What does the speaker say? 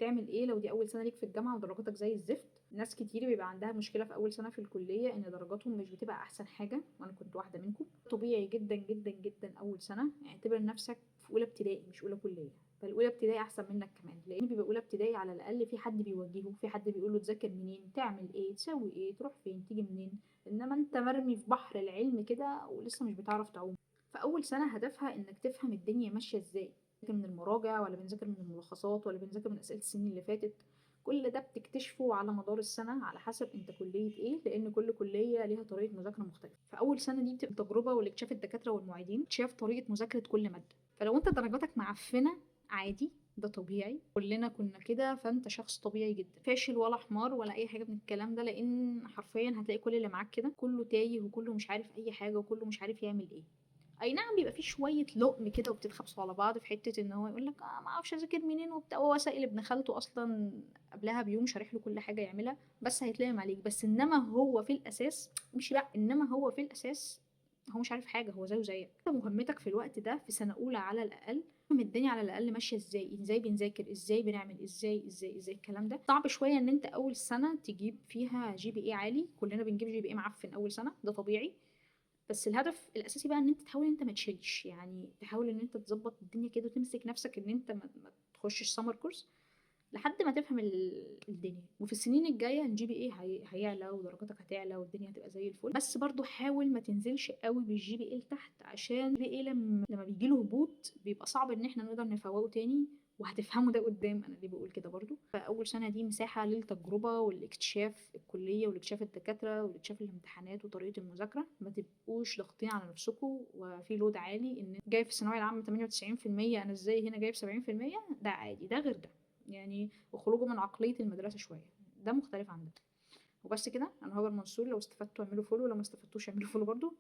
تعمل ايه لو دي اول سنه ليك في الجامعه ودرجاتك زي الزفت. ناس كتير بيبقى عندها مشكله في اول سنه في الكليه ان درجاتهم مش بتبقى احسن حاجه، وانا كنت واحده منكم. طبيعي جدا جدا جدا اول سنه اعتبر نفسك في اولى ابتدائي مش اولى كليه. فالاولى ابتدائي احسن منك كمان، لان بيبقى اولى ابتدائي على الاقل في حد بيوجهه، في حد بيقول له تذاكر منين، تعمل ايه، تسوي ايه، تروح فين، تيجي منين. انما انت مرمي في بحر العلم كده ولسه مش بتعرف تعوم. فاول سنه هدفها انك تفهم الدنيا ماشيه ازاي. بنذاكر من المراجع ولا بنذاكر من الملخصات ولا بنذاكر من اسئله السنين اللي فاتت. كل ده بتكتشفه على مدار السنه على حسب انت كليه ايه، لان كل كليه ليها طريقه مذاكره مختلفه. فاول سنه دي بتبقى تجربه والاكتشاف الدكاتره والمعيدين، اكتشاف طريقه مذاكره كل ماده. فلو انت درجاتك معفنه عادي، ده طبيعي، كلنا كنا كده، فانت شخص طبيعي جدا، فاشل ولا حمار ولا اي حاجه من الكلام ده، لان حرفيا هتلاقي كل اللي معاك كده كله تايه وكله مش عارف اي حاجه وكله مش عارف يعمل ايه. اي نعم بيبقى فيه شويه لقم كده وبتتخبصوا على بعض في حته ان هو يقول لك ما اعرفش اذاكر منين وبتاع، وسائل ابن خالته اصلا قبلها بيوم شارح له كل حاجه يعملها بس هيتلام عليك. بس انما هو في الاساس مش، لا، انما هو في الاساس هو مش عارف حاجه، هو زيه زيك. مهمتك في الوقت ده في سنه اولى على الاقل فهم الدنيا على الاقل ماشيه ازاي، ازاي بنذاكر، ازاي بنعمل، ازاي الكلام ده. صعب شويه ان انت اول سنه تجيب فيها جي بي اي عالي، كلنا بنجيب جي بي اي معفن اول سنه، ده طبيعي. بس الهدف الاساسي بقى ان انت تحاول ان انت ما تشيلش، يعني تحاول ان انت تظبط الدنيا كده وتمسك نفسك ان انت ما تخشش سمر كورس لحد ما تفهم الدنيا. وفي السنين الجايه الجي بي اي هيعلى ودرجاتك هتعلى والدنيا هتبقى زي الفل. بس برضو حاول ما تنزلش قوي بالجي بي اي لتحت، عشان الجي بي اي لما بيجيله هبوط بيبقى صعب ان احنا نقدر نفوقه تاني. وهتفهموا ده قدام، انا ليه بقول كده برضو. فاول سنه دي مساحه للتجربه والاكتشاف الكليه والاكتشاف الدكاتره والاكتشاف الامتحانات وطريقه المذاكره. ما تبقوش ضاغطين على نفسكم وفي لود عالي ان جايب في الثانويه العامه 98%، انا ازاي هنا جايب 70%. ده عادي، ده غير ده يعني. وخروجه من عقليه المدرسه شويه، ده مختلف عن ده. وبس كده، انا هاجر منصور. لو استفدتوا اعملوا فولو، ولو ما استفدتوش اعملوا فولو برضو.